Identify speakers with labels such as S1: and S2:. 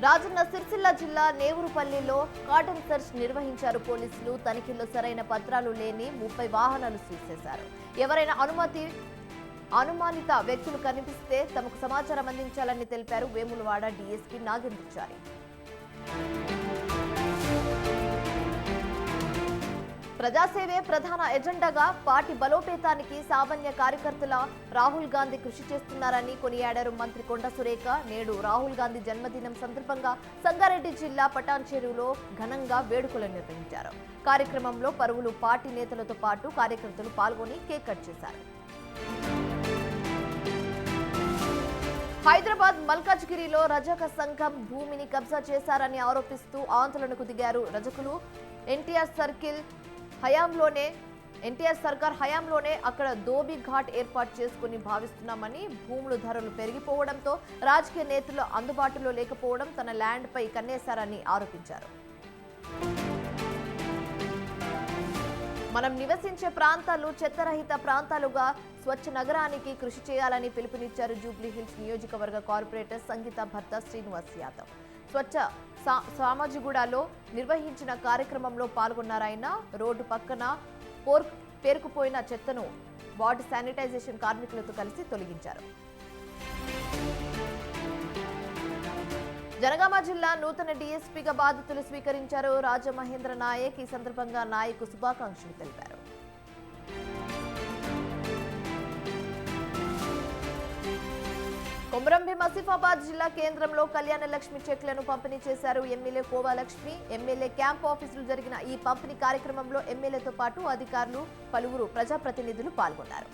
S1: రాజన్న సిరిసిల్ల జిల్లా నేవురుపల్లిలో cotton search నిర్వహించారు పోలీసులు. తనిఖీల్లో సరైన పత్రాలు లేని 30 వాహనాలు సీజ్ చేశారు. ఎవరైనా అనుమానిత వ్యక్తులు కనిపిస్తే తమకు సమాచారం అందించాలని తెలిపారు వేములవాడ డీఎస్పీ నాగేంద్రచారి. ప్రజాసేవే ప్రధాన ఎజెండాగా పార్టీ బలోపేతానికి సామాన్య కార్యకర్తల రాహుల్ గాంధీ కృషి చేస్తున్నారని కొనియాడారు మంత్రి కొండ సురేఖ. నేడు రాహుల్ గాంధీ జన్మదినం సందర్భంగా సంగారెడ్డి జిల్లా పటాన్చెరువులో ఘనంగా వేడుకలు నిర్వహించారు. కార్యక్రమంలో పలువురు పార్టీ నేతలతో పాటు కార్యకర్తలు పాల్గొని కేక్ కట్ చేశారు. హైదరాబాద్ మల్కాజ్గిరిలో రజక సంఘం భూమిని కబ్జా చేశారని ఆరోపిస్తూ ఆందోళనకు దిగారు రజకులు. ఎన్టీఆర్ సర్కార్ హయాంలోనే అక్కడ దోబి ఘాట్ ఏర్పాటు చేసుకుని భావిస్తున్నామని, భూముల ధరలు పెరిగిపోవడంతో రాజకీయ నేతలు అందుబాటులో లేకపోవడం తన ల్యాండ్ పై కన్నేశారని ఆరోపించారు. మనం నివసించే ప్రాంతాలు చెత్తరహిత ప్రాంతాలుగా స్వచ్ఛ నగరానికి కృషి చేయాలని పిలుపునిచ్చారు జూబ్లీహిల్స్ నియోజకవర్గ కార్పొరేటర్ సంగీత భర్త శ్రీనివాస్ యాదవ్. స్వచ్ఛ సామాజిగూడలో నిర్వహించిన కార్యక్రమంలో పాల్గొన్నారాయన. రోడ్డు పక్కన పేరుకుపోయిన చెత్తను వార్డు శానిటైజేషన్ కార్మికులతో కలిసి తొలగించారు. జనగామ జిల్లా నూతన డీఎస్పీగా బాధ్యతలు స్వీకరించారు రాజమహేంద్ర నాయక్. ఈ సందర్భంగా నాయక్ శుభాకాంక్షలు తెలిపారు. కొమరంభీం ఆసిఫాబాద్ జిల్లా కేంద్రంలో కళ్యాణ లక్ష్మి చెక్లను పంపిణీ చేశారు ఎమ్మెల్యే కోవాలక్ష్మి. ఎమ్మెల్యే క్యాంప్ ఆఫీసులో జరిగిన ఈ పంపిణీ కార్యక్రమంలో ఎమ్మెల్యేతో పాటు అధికారులు, పలువురు ప్రజాప్రతినిధులు పాల్గొన్నారు.